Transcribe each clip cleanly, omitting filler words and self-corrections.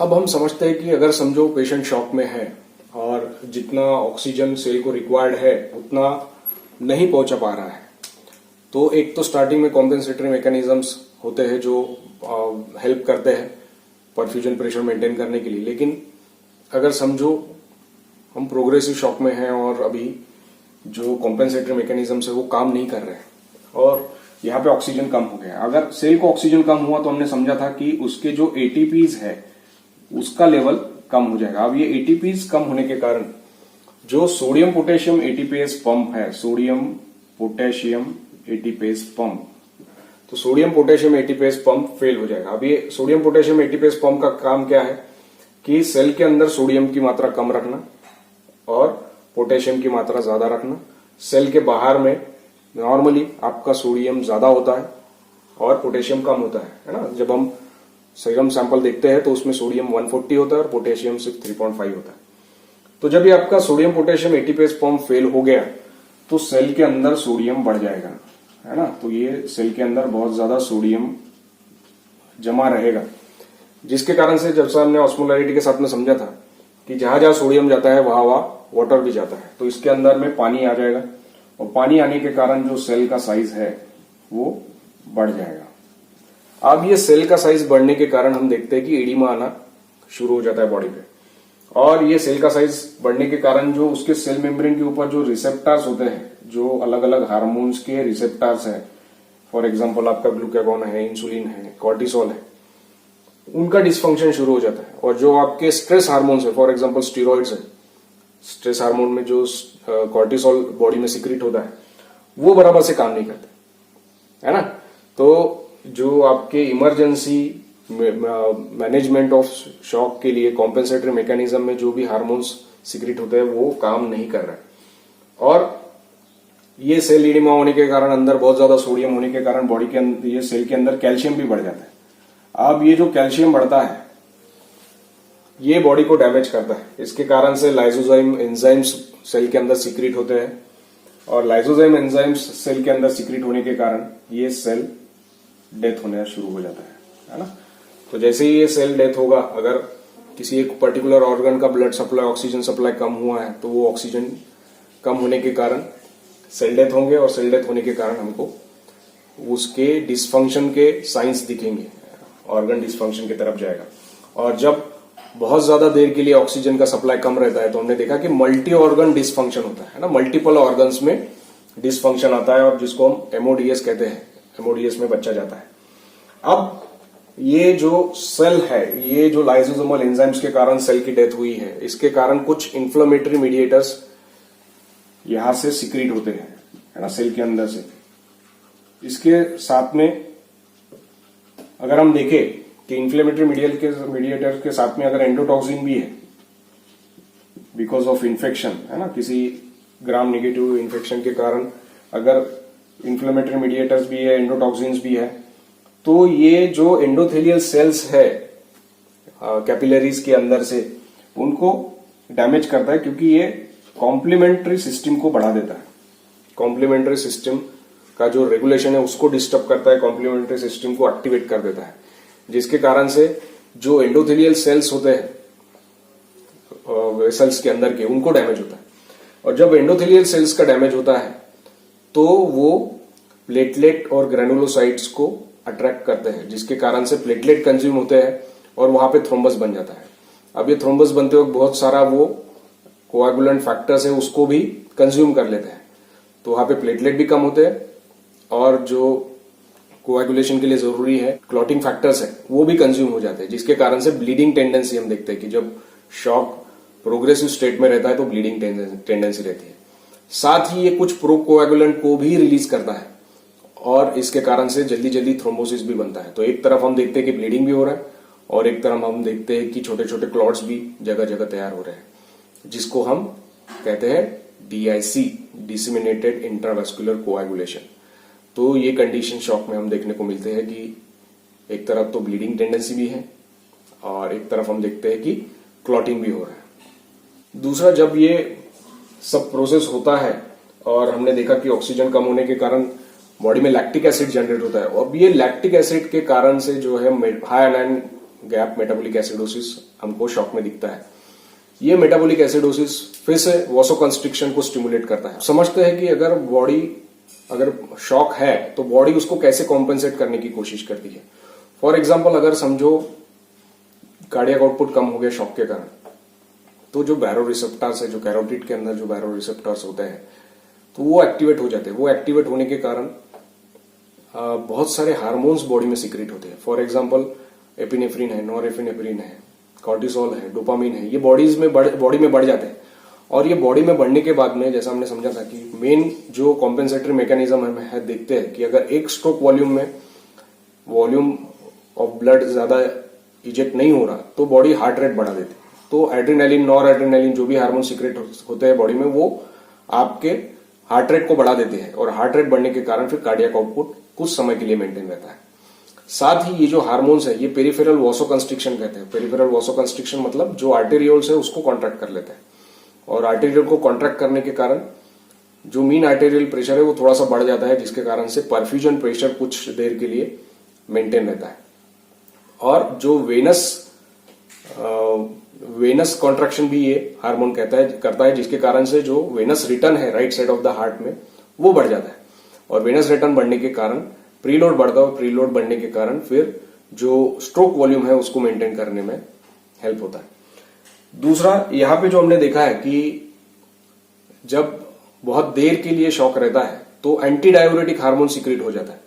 अब हम समझते हैं कि अगर समझो पेशेंट शॉक में है और जितना ऑक्सीजन सेल को रिक्वायर्ड है उतना नहीं पहुंचा पा रहा है, तो एक तो स्टार्टिंग में कॉम्पेंसेटरी मैकेनिज्म्स होते हैं जो हेल्प करते हैं परफ्यूजन प्रेशर मेंटेन करने के लिए। लेकिन अगर समझो हम प्रोग्रेसिव शॉक में हैं और अभी जो कॉम्पेंसेटरी मैकेनिज्म्स है वो काम नहीं कर रहे हैं और यहाँ पे ऑक्सीजन कम हो गया, अगर सेल को ऑक्सीजन कम हुआ तो हमने समझा था कि उसके जो एटीपीज है उसका लेवल कम हो जाएगा। अब ये एटीपीज कम होने के कारण जो सोडियम पोटेशियम एटीपीएस पंप है, सोडियम पोटेशियम एटीपीएस पंप, तो sodium potassium ATPase pump fail हो जाएगा। अब ये सोडियम पोटेशियम एटीपीएस पंप का काम क्या है कि सेल के अंदर सोडियम की मात्रा कम रखना और पोटेशियम की मात्रा ज्यादा रखना। सेल के बाहर में नॉर्मली आपका सोडियम ज्यादा होता है और पोटेशियम कम होता है ना। जब हम सीरम सैंपल देखते हैं तो उसमें सोडियम 140 होता है और पोटेशियम सिर्फ 3.5 होता है। तो जब ये आपका sodium potassium ATPase pump fail हो गया तो सेल के अंदर सोडियम बढ़ जाएगा, है ना। तो ये सेल के अंदर बहुत ज्यादा सोडियम जमा रहेगा, जिसके कारण से जब से हमने ऑस्मोलैरिटी के साथ में समझा था कि जहां जहां सोडियम जाता है वहां वहां वाटर भी जाता है, तो इसके अंदर में पानी आ जाएगा और पानी आने के कारण जो सेल का साइज है वो बढ़ जाएगा। अब ये सेल का साइज बढ़ने के कारण हम देखते हैं कि एडिमा आना शुरू हो जाता है बॉडी पे, और ये सेल का साइज बढ़ने के कारण जो उसके सेल मेम्ब्रेन के ऊपर जो रिसेप्टर्स होते हैं, जो अलग अलग हार्मोन्स के रिसेप्टर्स हैं, फॉर एग्जांपल आपका ग्लूकागॉन है, इंसुलिन है, कॉर्टिसोल है, उनका डिसफंक्शन शुरू हो जाता है। और जो आपके स्ट्रेस हार्मोन्स है, फॉर एग्जांपल स्टीरॉइड्स है, स्ट्रेस हार्मोन में जो कॉर्टिसोल बॉडी में सिक्रीट होता है वो बराबर से काम नहीं करते, है ना। तो जो आपके इमरजेंसी मैनेजमेंट ऑफ शॉक के लिए कॉम्पेंसेटरी मैकेनिज्म में जो भी हार्मोन्स सिक्रीट होते हैं वो काम नहीं कर रहे हैं, और ये सेल एडिमा होने के कारण, अंदर बहुत ज्यादा सोडियम होने के कारण बॉडी के अंदर, ये सेल के अंदर कैल्शियम भी बढ़ जाता है। अब ये जो कैल्शियम बढ़ता है ये बॉडी को डैमेज करता है। इसके कारण से लाइसोजाइम एंजाइम्स सेल के अंदर सिक्रीट होते हैं, और लाइसोजाइम एंजाइम्स सेल के अंदर सिक्रीट होने के कारण ये सेल डेथ होना शुरू हो जाता है ना। तो जैसे ही ये सेल डेथ होगा, अगर किसी एक पर्टिकुलर ऑर्गन का ब्लड सप्लाई, ऑक्सीजन सप्लाई कम हुआ है तो वो ऑक्सीजन कम होने के कारण सेल डेथ होंगे, और सेल डेथ होने के कारण हमको उसके डिसफंक्शन के साइंस दिखेंगे, ऑर्गन डिसफंक्शन की तरफ जाएगा। और जब बहुत ज्यादा देर के लिए ऑक्सीजन का सप्लाई कम रहता है तो हमने देखा कि मल्टी ऑर्गन डिसफंक्शन होता है ना, मल्टीपल ऑर्गन्स में डिसफंक्शन आता है, और जिसको हम एमओडीएस कहते हैं, एमओडीएस में बच्चा जाता है। अब ये जो सेल है, ये जो लाइसोसोमल एंजाइम्स के कारण सेल की डेथ हुई है, इसके कारण कुछ इन्फ्लेमेटरी मीडिएटर्स यहां से सिक्रीट होते हैं, है ना, सेल के अंदर से। इसके साथ में अगर हम देखें कि इन्फ्लेमेटरी मीडिएटर के साथ में अगर एंडोटॉक्सिन भी है बिकॉज ऑफ इन्फेक्शन, है ना, किसी ग्राम नेगेटिव इन्फेक्शन के कारण अगर इन्फ्लेमेटरी मीडिएटर्स भी है, एंडोटॉक्सिन्स भी है, तो ये जो एंडोथेलियल सेल्स है कैपिलरीज के अंदर से, उनको डैमेज करता है, क्योंकि ये कॉम्प्लीमेंट्री सिस्टम को बढ़ा देता है। कॉम्प्लीमेंट्री सिस्टम का जो रेगुलेशन है उसको डिस्टर्ब करता है, कॉम्प्लीमेंट्री सिस्टम को एक्टिवेट कर देता है, जिसके कारण से जो एंडोथेलियल सेल्स होते हैं वेसल्स के अंदर के, उनको डैमेज होता है। और जब एंडोथेलियल सेल्स का डैमेज होता है तो वो प्लेटलेट और ग्रेनुलोसाइट्स को अट्रैक्ट करते हैं, जिसके कारण से प्लेटलेट कंज्यूम होते हैं और वहां पे थ्रोम्बस बन जाता है। अब ये थ्रोम्बस बनते वक्त बहुत सारा वो कोआगुलेंट फैक्टर्स है उसको भी कंज्यूम कर लेते हैं, तो वहां पे प्लेटलेट भी कम होते हैं, और जो कोएगुलेशन के लिए जरूरी है क्लॉटिंग फैक्टर्स है वो भी कंज्यूम हो जाते हैं, जिसके कारण से ब्लीडिंग टेंडेंसी हम देखते हैं कि जब शॉक प्रोग्रेसिव स्टेट में रहता है तो ब्लीडिंग टेंडेंसी रहती है। साथ ही ये कुछ प्रो कोएगुलेंट को भी रिलीज करता है, और इसके कारण से जल्दी जल्दी थ्रोम्बोसिस भी बनता है। तो एक तरफ हम देखते हैं कि ब्लीडिंग भी हो रहा है, और एक तरफ हम देखते हैं कि छोटे छोटे क्लॉट्स भी जगह जगह तैयार हो रहे हैं, जिसको हम कहते हैं DIC, डिसेमिनेटेड इंट्रावेस्कुलर कोएगुलेशन। तो ये कंडीशन शॉक में हम देखने को मिलते हैं कि एक तरफ तो ब्लीडिंग टेंडेंसी भी है, और एक तरफ हम देखते हैं कि क्लॉटिंग भी हो रहा है। दूसरा, जब ये सब प्रोसेस होता है और हमने देखा कि ऑक्सीजन कम होने के कारण बॉडी में लैक्टिक एसिड जनरेट होता है, अब ये लैक्टिक एसिड के कारण से जो है high anion gap metabolic acidosis हमको शॉक में दिखता है। ये मेटाबॉलिक एसिडोसिस फिर से वासोकंस्ट्रिक्शन को स्टिमुलेट करता है। समझते हैं कि अगर शॉक है तो बॉडी उसको कैसे कॉम्पेंसेट करने की कोशिश करती है। फॉर एग्जाम्पल, अगर समझो कार्डियक आउटपुट कम हो गया शॉक के कारण, तो जो बैरो रिसेप्टर्स है, जो कैरोटिड के अंदर जो बैरो रिसेप्टर्स होते हैं, तो वो एक्टिवेट हो जाते हैं। वो एक्टिवेट होने के कारण बहुत सारे हार्मोन्स बॉडी में सीक्रेट होते हैं। फॉर एग्जाम्पल, एपिनेफ्रिन है, नॉरएपिनेफ्रिन है, कॉर्टिसोल है, डोपामिन है, ये बॉडी में बढ़ जाते हैं। और ये बॉडी में बढ़ने के बाद में, जैसा हमने समझा था कि मेन जो कॉम्पेंसेटरी मैकेनिज्म है, देखते हैं कि अगर एक स्ट्रोक वॉल्यूम ऑफ ब्लड ज्यादा इजेक्ट नहीं हो रहा तो बॉडी हार्ट रेट बढ़ा देती है। तो एड्रेनालिन, नॉर एड्रेनालिन जो भी हार्मोन सीक्रेट होते हैं बॉडी में, वो आपके हार्ट रेट को बढ़ा देते हैं और हार्ट रेट बढ़ने के कारण फिर कार्डियक आउटपुट कुछ समय के लिए मेंटेन रहता है। साथ ही ये जो हार्मोन्स है, ये पेरिफेरल वासोकंस्ट्रिक्शन कहते हैं। पेरिफेरल वासोकंस्ट्रिक्शन मतलब जो आर्टेरियोल्स है उसको कॉन्ट्रैक्ट कर लेते हैं, और आर्टेरियल को कॉन्ट्रैक्ट करने के कारण जो मीन आर्टेरियल प्रेशर है वो थोड़ा सा बढ़ जाता है, जिसके कारण से परफ्यूजन प्रेशर कुछ देर के लिए मेंटेन रहता है। और जो वेनस कॉन्ट्रैक्शन भी ये हार्मोन करता है, जिसके कारण से जो वेनस रिटर्न है right side of the heart में वो बढ़ जाता है। और वेनस रिटर्न बढ़ने के कारण प्रीलोड बढ़ता है, और प्रीलोड बढ़ने के कारण फिर जो स्ट्रोक वॉल्यूम है उसको मेंटेन करने में हेल्प होता है। दूसरा, यहां पे जो हमने देखा है कि जब बहुत देर के लिए शॉक रहता है तो एंटी डायूरेटिक हार्मोन सीक्रेट हो जाता है।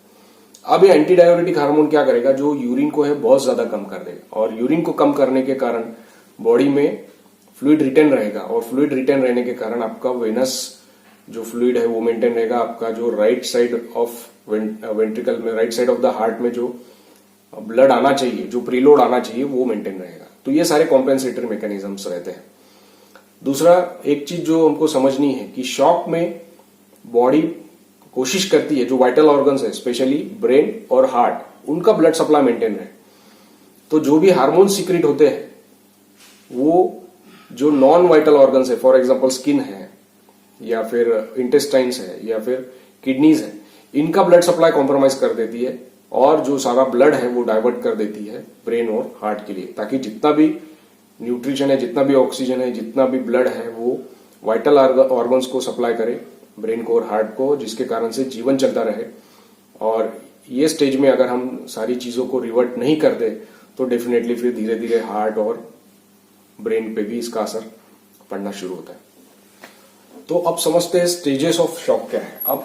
अब ये एंटी डायूरेटिक हार्मोन क्या करेगा, जो यूरिन को है बहुत ज्यादा कम कर देगा, और यूरिन को कम करने के कारण बॉडी में फ्लूइड रिटेन रहेगा, और फ्लूइड रिटेन रहने के कारण आपका वेनस जो फ्लूइड है वो मेंटेन रहेगा। आपका जो राइट साइड ऑफ वेंट्रिकल में, right side of the heart में जो ब्लड आना चाहिए, जो प्रीलोड आना चाहिए, वो मेंटेन रहेगा। तो ये सारे कॉम्पेंसेटरी मैकेनिज्म्स रहते हैं। दूसरा, एक चीज जो हमको समझनी है कि शॉक में बॉडी कोशिश करती है, जो वाइटल ऑर्गन्स है स्पेशली ब्रेन और हार्ट, उनका ब्लड सप्लाई मेंटेन रहे। तो जो भी हार्मोन सीक्रेट होते हैं वो जो नॉन वाइटल ऑर्गन्स है, फॉर एग्जांपल स्किन है, या फिर इंटेस्टाइन्स है, या फिर किडनीज है, इनका ब्लड सप्लाई कॉम्प्रोमाइज कर देती है, और जो सारा ब्लड है वो डाइवर्ट कर देती है ब्रेन और हार्ट के लिए, ताकि जितना भी न्यूट्रिशन है, जितना भी ऑक्सीजन है, जितना भी ब्लड है, वो वाइटल ऑर्गन्स को सप्लाई करे, ब्रेन को और हार्ट को, जिसके कारण से जीवन चलता रहे। और ये स्टेज में अगर हम सारी चीजों को रिवर्ट नहीं कर दे तो डेफिनेटली फिर धीरे धीरे हार्ट और ब्रेन पे भी इसका असर पड़ना शुरू होता है। तो अब समझते हैं स्टेजेस ऑफ शॉक क्या है। अब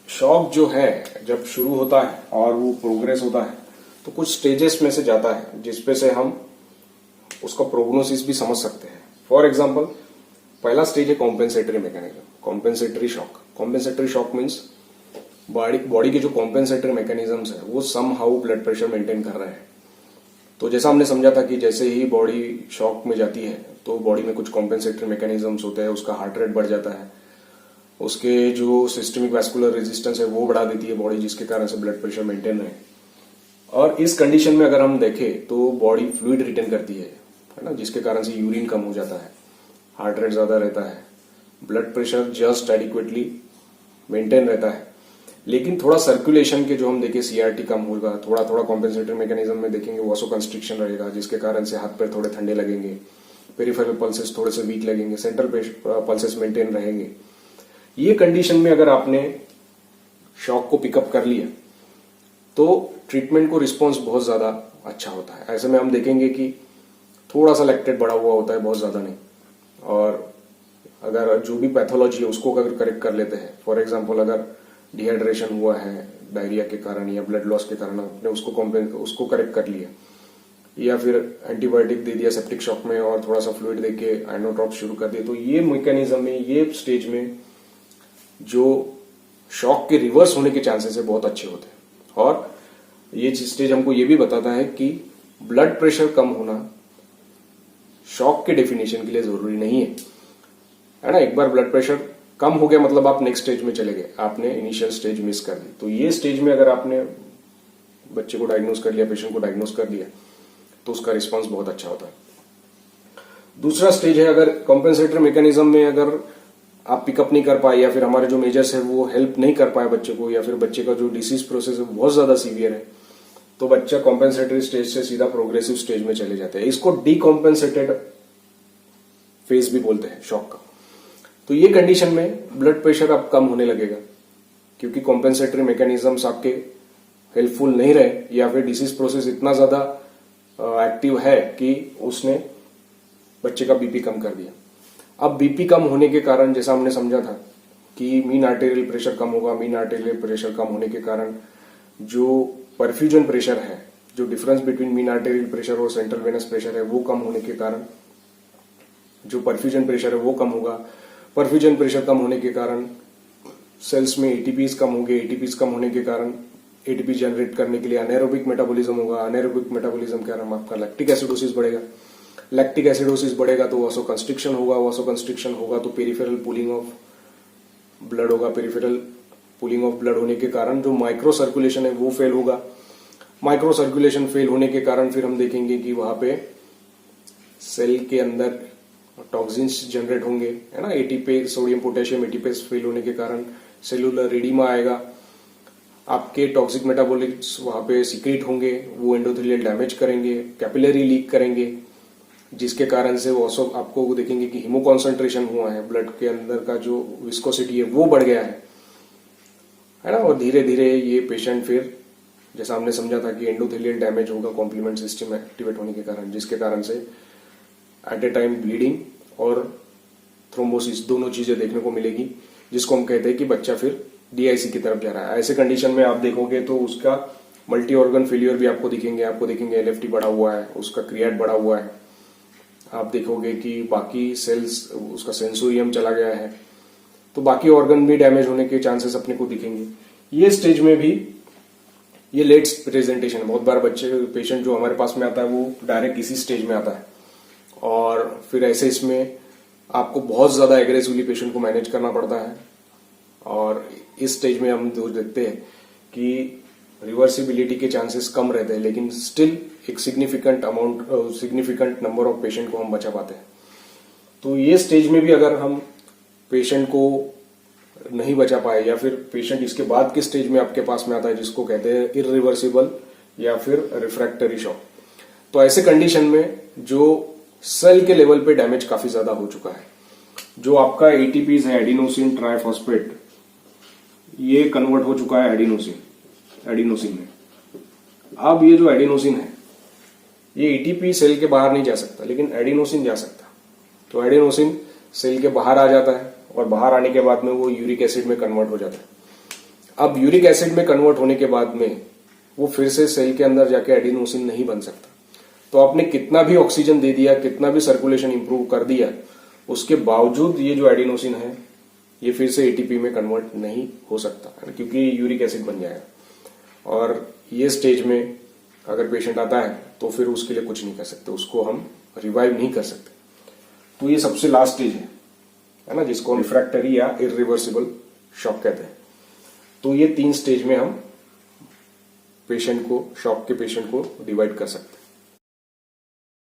शॉक जो है जब शुरू होता है और वो प्रोग्रेस होता है तो कुछ स्टेजेस में से जाता है, जिसपे से हम उसका प्रोग्नोसिस भी समझ सकते हैं। फॉर एग्जाम्पल, पहला स्टेज है compensatory mechanism, compensatory shock. Compensatory shock means body के जो कॉम्पेंसेटरी मैकेनिज्म्स है वो somehow blood pressure maintain कर रहे हैं। तो जैसा हमने समझा था कि जैसे ही बॉडी शॉक में जाती है तो बॉडी में कुछ कॉम्पेंसेटरी मैकेनिज्म्स होते हैं, उसका हार्ट रेट बढ़ जाता है, उसके जो सिस्टमिक वैस्कुलर रेजिस्टेंस है वो बढ़ा देती है बॉडी, जिसके कारण से ब्लड प्रेशर मेंटेन रहे। और इस कंडीशन में अगर हम देखें तो बॉडी फ्लूइड रिटेन करती है ना, जिसके कारण से यूरिन कम हो जाता है, हार्ट रेट ज्यादा रहता है, blood pressure just adequately maintain रहता है। लेकिन थोड़ा सर्कुलेशन के जो हम देखें सीआरटी कम होगा, थोड़ा थोड़ा कॉम्पेंसेटरी मैकेनिज्म में देखेंगे वासोकंस्ट्रिक्शन रहेगा, जिसके कारण से हाथ पैर थोड़े ठंडे लगेंगे, पेरिफेरल पल्सेस थोड़े से वीक लगेंगे, सेंट्रल पल्सेस मेंटेन रहेंगे। ये कंडीशन में अगर आपने शॉक को पिकअप कर लिया तो ट्रीटमेंट को रिस्पॉन्स बहुत ज्यादा अच्छा होता है। ऐसे में हम देखेंगे कि थोड़ा सा लैक्टेट बढ़ा हुआ होता है, बहुत ज्यादा नहीं, और अगर जो भी पैथोलॉजी है उसको अगर करेक्ट कर लेते हैं, फॉर एग्जाम्पल अगर डिहाइड्रेशन हुआ है डायरिया के कारण या ब्लड लॉस के कारण, आपने उसको करेक्ट कर लिया, या फिर एंटीबायोटिक दे दिया सेप्टिक शॉक में और थोड़ा सा फ्लूइड देके आइनोड्रॉप शुरू कर दिया, तो ये मैकेनिज्म में, ये स्टेज में जो शॉक के रिवर्स होने के चांसेस है बहुत अच्छे होते हैं। और ये स्टेज हमको ये भी बताता है कि ब्लड प्रेशर कम होना शॉक के डेफिनेशन के लिए जरूरी नहीं है ना। एक बार ब्लड प्रेशर कम हो गया मतलब आप नेक्स्ट स्टेज में चले गए, आपने इनिशियल स्टेज मिस कर दी। तो ये स्टेज में अगर आपने बच्चे को डायग्नोस कर लिया, पेशेंट को डायग्नोस कर लिया, तो उसका रिस्पांस बहुत अच्छा होता है। दूसरा स्टेज है अगर कॉम्पेंसेटरी मैकेनिज्म में अगर आप पिकअप नहीं कर पाए, या फिर हमारे जो मेजर्स है वो हेल्प नहीं कर पाए बच्चे को, या फिर बच्चे का जो डिसीज प्रोसेस है बहुत ज्यादा सीवियर है, तो बच्चा कॉम्पेंसेटरी स्टेज से सीधा प्रोग्रेसिव स्टेज में चले जाते हैं। इसको डीकॉम्पेंसेटेड फेज भी बोलते हैं शॉक का। तो ये कंडीशन में ब्लड प्रेशर अब कम होने लगेगा, क्योंकि कॉम्पेंसेटरी मैकेनिज्म्स आपके हेल्पफुल नहीं रहे, या फिर डिसीज प्रोसेस इतना ज्यादा एक्टिव है कि उसने बच्चे का बीपी कम कर दिया। अब बीपी कम होने के कारण, जैसा हमने समझा था कि मीन आर्टेरियल प्रेशर कम होगा, मीन आर्टेरियल प्रेशर कम होने के कारण जो परफ्यूजन प्रेशर है, जो difference between mean arterial pressure और सेंट्रल वेनस प्रेशर है, वो कम होने के कारण जो परफ्यूजन प्रेशर है वो कम होगा। परफ्यूजन प्रेशर कम होने के कारण सेल्स में एटीपीज कम होंगे, एटीपीज कम होने के कारण एटीपी जनरेट करने के लिए अनेरोबिक मेटाबॉलिज्म होगा। अनेरोबिक मेटाबॉलिज्म के कारण आपका लैक्टिक एसिडोसिस बढ़ेगा। लैक्टिक एसिडोसिस बढ़ेगा तो वासोकंस्ट्रिक्शन होगा। वासोकंस्ट्रिक्शन होगा तो पेरिफेरल पुलिंग ऑफ ब्लड होगा। पेरिफेरल पुलिंग ऑफ ब्लड होने के कारण जो माइक्रो सर्कुलेशन है वो फेल होगा। माइक्रो सर्कुलेशन फेल होने के कारण फिर हम देखेंगे कि वहां पे सेल के अंदर टॉक्सिन्स जनरेट होंगे, है ना। ATPase, sodium potassium ATPase fail होने के कारण सेलुलर रेडिमा आएगा। आपके टॉक्सिक मेटाबॉलिट्स वहां पे सीक्रेट होंगे, वो एंडोथेलियल डैमेज करेंगे, कैपिलरी लीक करेंगे, जिसके कारण से वो आपको देखेंगे कि हीमो कॉन्सेंट्रेशन हुआ है, ब्लड के अंदर का जो विस्कोसिटी है वो बढ़ गया है ना। और धीरे धीरे ये पेशेंट फिर, जैसा हमने समझा था कि एंडोथेलियल डैमेज होगा कॉम्प्लीमेंट सिस्टम एक्टिवेट होने के कारण, जिसके कारण से एट ए टाइम ब्लीडिंग और थ्रोम्बोसिस दोनों चीजें देखने को मिलेगी, जिसको हम कहते हैं कि बच्चा फिर डीआईसी की तरफ जा रहा है। ऐसे कंडीशन में आप देखोगे तो उसका मल्टी ऑर्गन फेलियर भी आपको दिखेंगे। आपको देखेंगे एलएफटी बढ़ा हुआ है, उसका क्रिएट बढ़ा हुआ है। आप देखोगे कि बाकी सेल्स, उसका सेंसोरियम चला गया है, तो बाकी ऑर्गन भी डैमेज होने के चांसेस अपने को दिखेंगे। ये स्टेज में भी, ये लेट प्रेजेंटेशन है। बहुत बार बच्चे, पेशेंट जो हमारे पास में आता है वो डायरेक्ट इसी स्टेज में आता है, और फिर ऐसे इसमें आपको बहुत ज्यादा एग्रेसिवली पेशेंट को मैनेज करना पड़ता है। और इस स्टेज में हम देखते हैं कि रिवर्सिबिलिटी के चांसेस कम रहते हैं, लेकिन स्टिल एक सिग्निफिकेंट नंबर ऑफ पेशेंट को हम बचा पाते हैं। तो ये स्टेज में भी अगर हम पेशेंट को नहीं बचा पाए, या फिर पेशेंट इसके बाद के स्टेज में आपके पास में आता है जिसको कहते हैं इरिवर्सिबल या फिर रिफ्रैक्टरी शॉक, तो ऐसे कंडीशन में जो सेल के लेवल पे डैमेज काफी ज्यादा हो चुका है, जो आपका एटीपीज है एडिनोसिन ट्राइफॉस्फेट, ये कन्वर्ट हो चुका है एडिनोसिन में। अब ये जो एडिनोसिन है, ये एटीपी सेल के बाहर नहीं जा सकता, लेकिन एडिनोसिन जा सकता। तो एडिनोसिन सेल के बाहर आ जाता है, और बाहर आने के बाद में वो यूरिक एसिड में कन्वर्ट हो जाता है। अब यूरिक एसिड में कन्वर्ट होने के बाद में वो फिर से सेल के अंदर जाके एडिनोसिन नहीं बन सकता। तो आपने कितना भी ऑक्सीजन दे दिया, कितना भी सर्कुलेशन इंप्रूव कर दिया, उसके बावजूद ये जो एडिनोसिन है ये फिर से एटीपी में कन्वर्ट नहीं हो सकता, क्योंकि यूरिक एसिड बन जाएगा। और ये स्टेज में अगर पेशेंट आता है तो फिर उसके लिए कुछ नहीं कर सकते, उसको हम रिवाइव नहीं कर सकते। तो ये सबसे लास्ट स्टेज है ना, जिसको हम रिफ्रैक्टरी या इरिवर्सिबल शॉक कहते हैं। तो ये 3 स्टेज में हम पेशेंट को, शॉक के पेशेंट को डिवाइड कर सकते हैं।